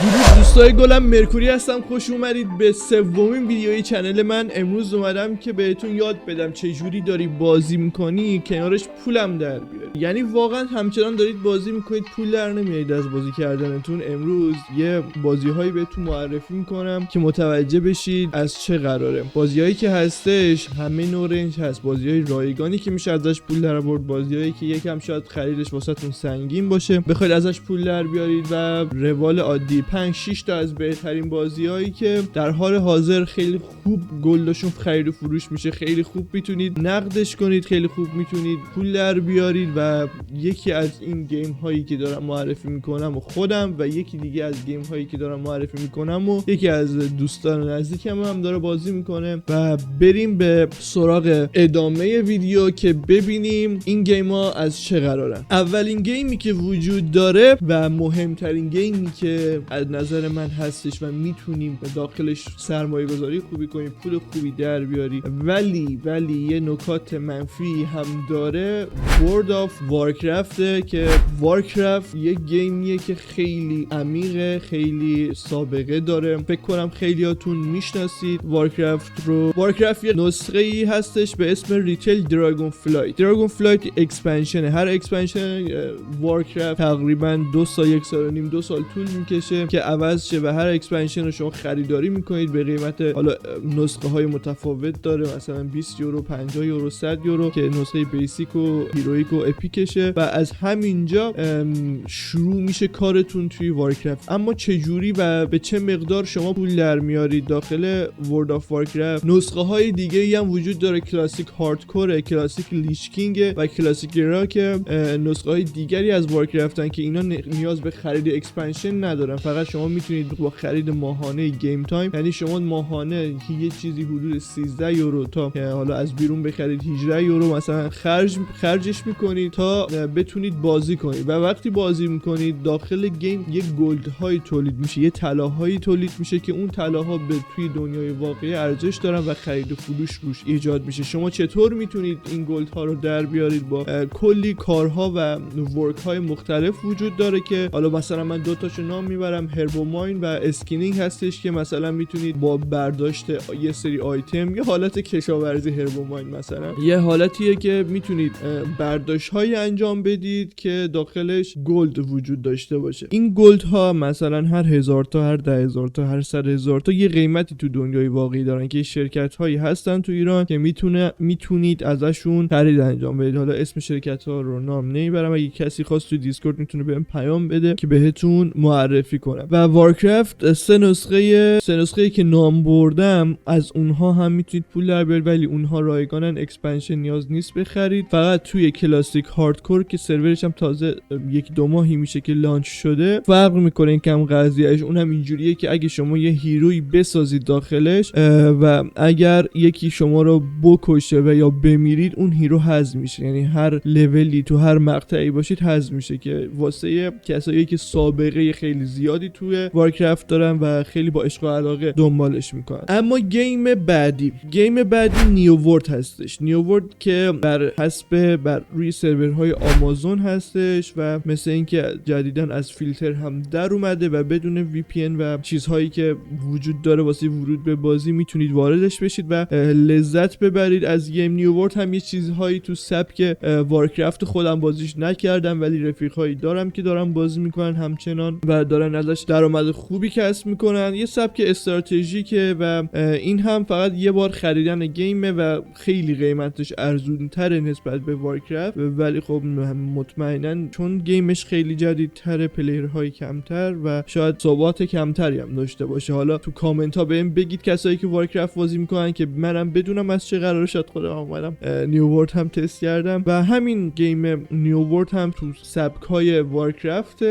درود دوستای گلم، مرکوری هستم. خوش اومدید به سومین ویدیوی چنل من. امروز اومدم که بهتون یاد بدم چه جوری داری بازی میکنی کنارش پولم در بیاری. یعنی واقعا همچنان دارید بازی میکنید پول در نمیارید از بازی کردنتون. امروز یه بازیهایی بهتون معرفی میکنم که متوجه بشید از چه قراره. بازیهایی که هستش همه نوع رنج هست، بازیهای رایگانی که میشه ازش پول در آورد، بازیهایی که یکم شاید خریدش واسهتون سنگین باشه بخواید ازش پول در بیارید، و روال عادی 5-6 تا از بهترین بازیهایی که در حال حاضر خیلی خوب گلدشون خرید و فروش میشه، خیلی خوب میتونید نقدش کنید، خیلی خوب میتونید پول در بیارید. و یکی از این گیم هایی که دارم معرفی میکنم و خودم، و یکی دیگه از گیم هایی که دارم معرفی میکنم و یکی از دوستان نزدیکم هم داره بازی میکنه. و بریم به سراغ ادامه ویدیو که ببینیم این گیم ها از چه قرارن. اولین گیمی که وجود داره و مهمترین گیمی که از نظر من هستش و میتونیم داخلش سرمایه گذاری خوبی کنیم، پول خوبی در بیاری، ولی یه نکات منفی هم داره، World of Warcraft. که وارکرافت یه گیمیه که خیلی عمیقه، خیلی سابقه داره. فکر کنم خیلیاتون میشناسید وارکرافت رو. وارکرافت یه نسخه ای هستش به اسم ریتیل دراگون فلایت. دراگون فلایت اکسپنشن، هر اکسپنشن وارکرافت تقریبا 2 سال 1 سال و نیم 2 سال طول میکشه که عوض شه، و هر اکسپنشن رو شما خریداری میکنید به قیمت، حالا نسخه های متفاوت داره، مثلا 20 یورو، 50 یورو، 100 یورو که نسخه بیسیک و هیرویک و اپیکشه. و از همینجا شروع میشه کارتون توی وارکرافت. اما چه جوری و به چه مقدار شما پول در میارید داخل ورلد آف وارکرافت؟ نسخه های دیگه ای هم وجود داره، کلاسیک هاردکور، کلاسیک لیچ کینگ و کلاسیک را، که نسخه های دیگری از وارکرافتن که اینا نیاز به خرید اکسپنشن ندارن، فقط شما میتونید با خرید ماهانه گیم تایم، یعنی شما ماهانه یه چیزی حدود 13 یورو تا حالا از بیرون بخرید 18 یورو مثلا خرجش میکنید تا بتونید بازی کنید. و وقتی بازی میکنید داخل گیم یه گلد های تولید میشه، یه طلاهایی تولید میشه که اون طلاها به توی دنیای واقعی ارزش دارن و خرید و فروش روش ایجاد میشه. شما چطور میتونید این گلد ها رو در بیارید؟ با کلی کارها و ورک های مختلف وجود داره که حالا مثلا من 2 تاشو نام میبرم، هربوماین و اسکینینگ هستش که مثلا میتونید با برداشت یه سری آیتم، یه حالت کشاورزی هربوماین مثلا یه حالتیه که میتونید برداشت های انجام بدید که داخلش گلد وجود داشته باشه. این گلد ها مثلا هر 1000 تا، هر 10,000 تا، هر 100,000 تا یه قیمتی تو دنیای واقعی دارن که شرکت هایی هستن تو ایران که میتونید ازشون خرید انجام بدید. حالا اسم شرکت ها رو نام نمیبرم، اگه کسی خواست تو دیسکورد میتونه بهم پیام بده که بهتون معرفی کنم. و وارکرافت سه نسخه که نام بردم از اونها هم میتونید پول در بیارید، ولی اونها رایگانن، اکسپنشن نیاز نیست بخرید. فقط توی کلاسیک هاردکور که سرورش هم تازه 1-2 ماهی میشه که لانچ شده فرق میکنه این کم قضیهش. اونم اینجوریه که اگه شما یه هیروی بسازید داخلش و اگر یکی شما رو بکشه و یا بمیرید، اون هیرو حذف میشه، یعنی هر لولی تو هر مقطعی باشید حذف میشه، که واسه کسایی که سابقه خیلی زیادی توی وارکرافت دارن و خیلی با عشق و علاقه دنبالش میکنن. اما گیم بعدی نیو ورد هستش. نیو ورد که بر روی سرورهای آمازون هستش و مثل اینکه جدیدن از فیلتر هم در اومده و بدون وی پی ان و چیزهایی که وجود داره واسه ورود به بازی میتونید واردش بشید و لذت ببرید از گیم. نیو ورد هم یه چیزهایی تو سبک وارکرافت خودم بازیش نکردم، ولی رفیقایی دارم که دارن بازی میکنن همچنان و دارن ازش درآمد خوبی کسب میکنن. یه سبک استراتژیکه و این هم فقط یه بار خریدن گیمه و خیلی قیمتش ارزونتره نسبت به وارکرافت، ولی خب مطمئنا چون گیمش خیلی جدیدتره، پلیرهای کمتر و شاید ثبات کمتری هم داشته باشه. حالا تو کامنت ها بهم بگید کسایی که وارکرافت بازی میکنن که منم بدونم از چه قراره. شاید خودم اومدم نیو ورد هم تست کردم و همین گیم نیو ورد هم تو سبک های وارکرافت،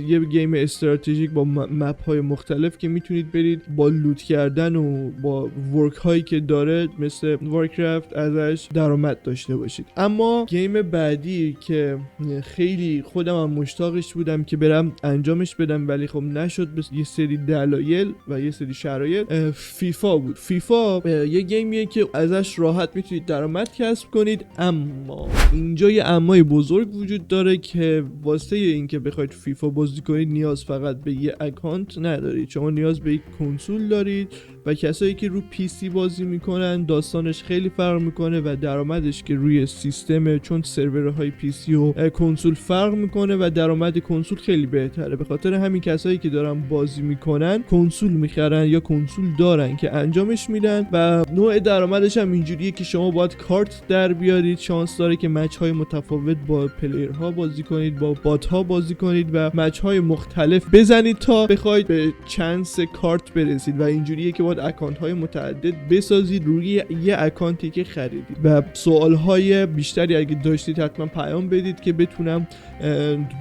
یه گیم استراتژیک با مپ های مختلف که میتونید برید با لوت کردن و با ورک هایی که داره مثل وارکرافت ازش درآمد داشته باشید. اما گیم بعدی که خیلی خودم هم مشتاقش بودم که برم انجامش بدم ولی خب نشد به یه سری دلایل و یه سری شرایط، فیفا بود. فیفا یه گیمیه که ازش راحت میتونید درآمد کسب کنید، اما اینجا یه امای بزرگ وجود داره که واسه اینکه بخواید فیفا بازی کنید نیاز فقط به یه اکانت ندارید، شما نیاز به یک کنسول دارید و کسایی که رو پی سی بازی میکنن داستانش خیلی فرق میکنه و درآمدش که روی سیستم، چون سرورهای پی سی و کنسول فرق میکنه و درآمد کنسول خیلی بهتره. به خاطر همین کسایی که دارن بازی میکنن کنسول میخرن یا کنسول دارن که انجامش میدن و نوع درآمدش هم اینجوریه که شما باید کارت در بیارید، شانس داره که مچ های متفاوت با پلیرها بازی کنید، با بات ها بازی کنید و مچ های مختلف بزنید تا بخواید به چانس کارت برسید و اینجوریه که باید اکانت های متعدد بسازید روی یه اکانتی که خریدید. و سوال های بیشتری اگه داشتید حتما پیام بدید که بتونم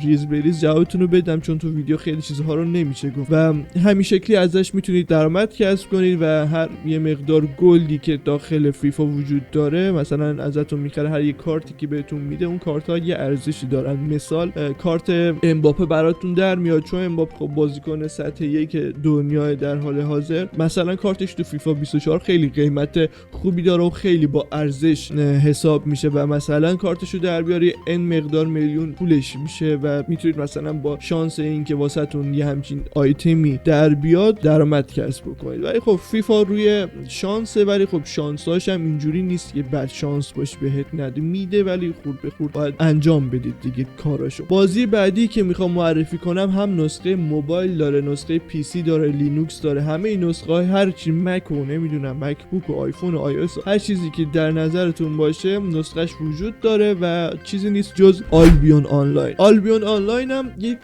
ریز بریز جوابتون رو بدم، چون تو ویدیو خیلی چیزها رو نمیشه گفت و همین شکلی ازش میتونید درآمد کسب کنید و هر یه مقدار گلدی که داخل فیفا وجود داره مثلا ازتون میخره، هر یه کارتی که بهتون میده اون کارت ها یه ارزشی دارن. مثال کارت امباپه براتون در میاد، چون امباپه خب بازیکن سطح 1 دنیا در حال حاضر، مثلا کارتش تو فیفا 24 خیلی قیمت خوبی داره و خیلی با ارزش حساب میشه و مثلا کارتشو در بیاری ان مقدار میلیون پولش میشه و میتونید مثلا با شانس این که واسهتون یه همچین آیتمی در بیاد درآمد کسب بکنید. ولی خب فیفا روی شانسه، ولی خب شانساش هم اینجوری نیست که بد شانس باش بهت نده، میده ولی خورد به خورد باید انجام بدید دیگه کاراشو. بازی بعدی که میخوام معرفی کنم هم نسخه موبایل داره، نسخه پی سی داره، لینوکس داره، همه این نسخه های هر چی مک و نمیدونم مک بوک و آیفون و آی او اس هر چیزی که در نظرتون باشه نسخهش وجود داره و چیزی نیست جز آلبیون آنلاین. آلبیون آنلاین هم یک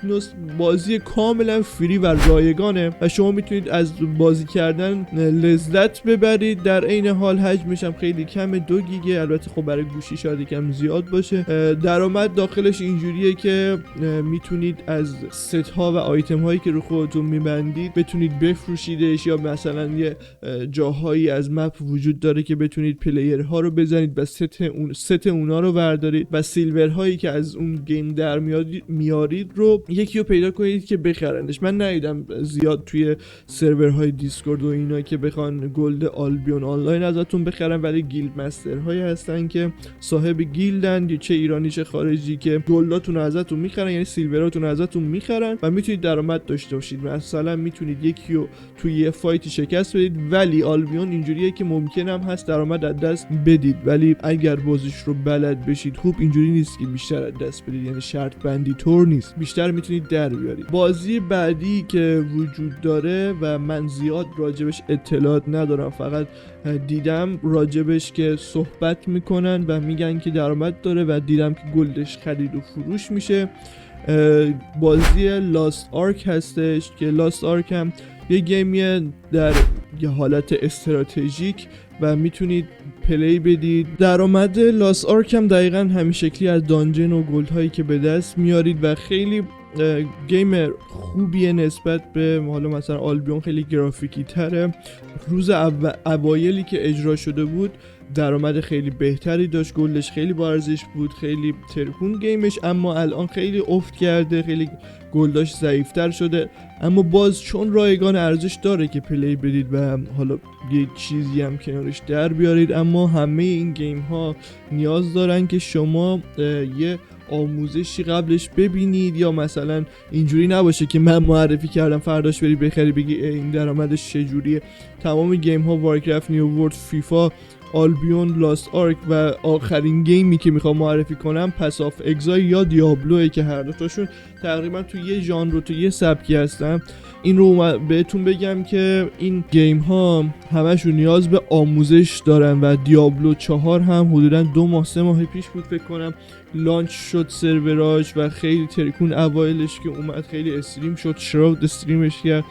بازی کاملا فری و رایگانه و شما میتونید از بازی کردن لذت ببرید، در عین حال حجمش هم خیلی کمه، 2 گیگه، البته خب برای گوشی شاید یکم زیاد باشه. درآمد داخلش اینجوریه که میتونید از ست ها و آیتم هایی که رو خودتون میبندید بتونید بفروشیدش، یا مثلا یه جاهایی از مپ وجود داره که بتونید پلیر ها رو بزنید و ست اونا رو بردارید و سیلور هایی که از اون گیم در میارید رو یکی رو پیدا کنید که بخرندش. من ندیدم زیاد توی سرورهای دیسکورد و اینا که بخوان گلد آلبیون آنلاین ازتون بخرن، ولی گیلد مستر هایی هستن که صاحب گیلدن، چه ایرانی چه خارجی، که گلداتون رو ازتون میخرن، یعنی سیلوراتون رو ازتون میخرن و میتونید درآمد داشته باشید. مثلا میتونید یکی رو توی یه فایت شکست بدید، ولی آلبیون اینجوریه که ممکن هم هست درآمد از دست بدید، ولی اگر بازیش رو بلد بشید خوب اینجوری نیست که بیشتر از دست بدید، یعنی شرط بندی طور نیست، بیشتر میتونید در بیارید. بازی بعدی که وجود داره و من زیاد راجبش اطلاعات ندارم، فقط دیدم راجبش که صحبت میکنن و میگن که درآمد داره و دیدم که گلدش خرید و فروش میشه، بازی لاست آرک هستش که لاست آرک هم یه گیمیه در یه حالت استراتژیک و میتونید پلی بدید. درآمد لاست آرک هم دقیقاً همین شکلی از دانجن و گلد هایی که به دست میارید و خیلی گیم خوبیه نسبت به حالا مثلا آلبیون، خیلی گرافیکی تره. روز اوایلی که اجرا شده بود درآمد خیلی بهتری داشت، گلدش خیلی با ارزش بود، خیلی ترکون گیمش، اما الان خیلی افت کرده، خیلی گلداش ضعیفتر شده، اما باز چون رایگان ارزش داره که پلی بدید و حالا یه چیزی هم کنارش در بیارید. اما همه این گیم ها نیاز دارن که شما یه آموزشی قبلش ببینید، یا مثلا اینجوری نباشه که من معرفی کردم فرداش بری بخری بگی این درآمدش چجوریه. تمام گیم ها، وارکرافت، نیو ورلد، فیفا، آلبیون، لاست آرک و آخرین گیمی که میخوام معرفی کنم پس آف اگزایل یا دیابلوه که هر دوتاشون تقریبا تو یه ژانر و تو یه سبکی هستن. این رو بهتون بگم که این گیم ها همشون نیاز به آموزش دارن و دیابلو 4 هم حدودا 2 ماه 3 ماه پیش بود فکر کنم لانچ شد سروراش و خیلی ترکون اوایلش که اومد، خیلی استریم شد، شراود استریمش کرد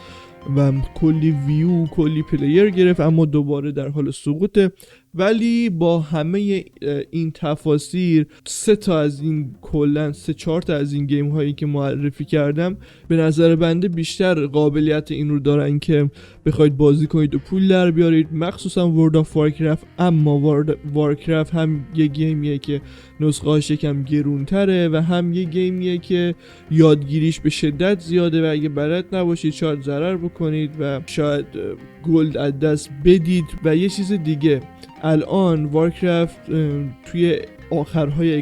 و کلی ویو کلی پلیر گرفت، اما دوباره در حال سقوطه. ولی با همه این تفاسیر 3 تا از این کلن 3-4 تا از این گیم هایی که معرفی کردم به نظر بنده بیشتر قابلیت این رو دارن که بخواید بازی کنید و پول در بیارید، مخصوصا ورد آف وارکرافت. اما وارکرافت هم یه گیمیه که نسخه هاش یکم گرونتره و هم یه گیمیه که یادگیریش به شدت زیاده و اگه بلد نباشید شاید ضرر بکنید و شاید گلد از دست بدید. و یه چیز دیگه، الان وارکرافت توی آخرهای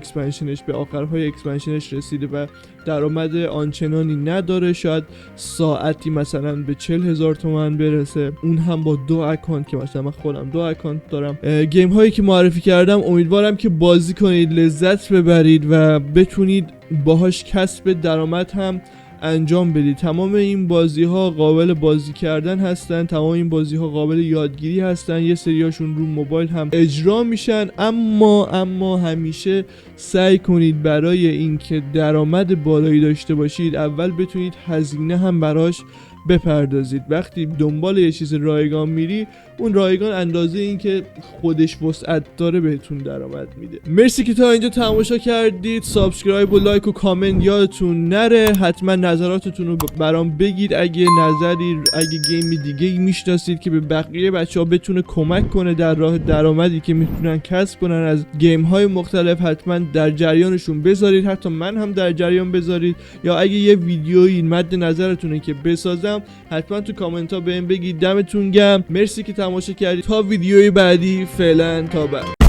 اکسپنشنش رسیده و درآمد آنچنانی نداره. شاید ساعتی مثلا به 40,000 تومان برسه، اون هم با 2 اکانت که مثلا من خودم 2 اکانت دارم. گیم هایی که معرفی کردم امیدوارم که بازی کنید، لذت ببرید و بتونید باهاش کسب درآمد هم انجام بدید. تمام این بازی ها قابل بازی کردن هستن، تمام این بازی ها قابل یادگیری هستن، یه سریاشون رو موبایل هم اجرا میشن، اما همیشه سعی کنید برای اینکه درآمد بالایی داشته باشید اول بتونید هزینه هم براش بپردازید. وقتی دنبال یه چیز رایگان میری، اون رایگان اندازه این که خودش وسعت داره بهتون درآمد میده. مرسی که تا اینجا تماشا کردید. سابسکرایب و لایک و کامنت یادتون نره. حتما نظراتتون رو برام بگید. اگه گیم دیگه میشناسید که به بقیه بچه‌ها بتونه کمک کنه در راه درآمدی که میتونن کسب کنن از گیم های مختلف، حتما در جریانشون بذارید. حتی من هم در جریان بذارید، یا اگه یه ویدیویی مد نظرتونه که بسازم حتما تو کامنت ها بهم بگید. دمتون گرم. مرسی که تماشا کردید. تا ویدیوی بعدی، فعلا تا بعد.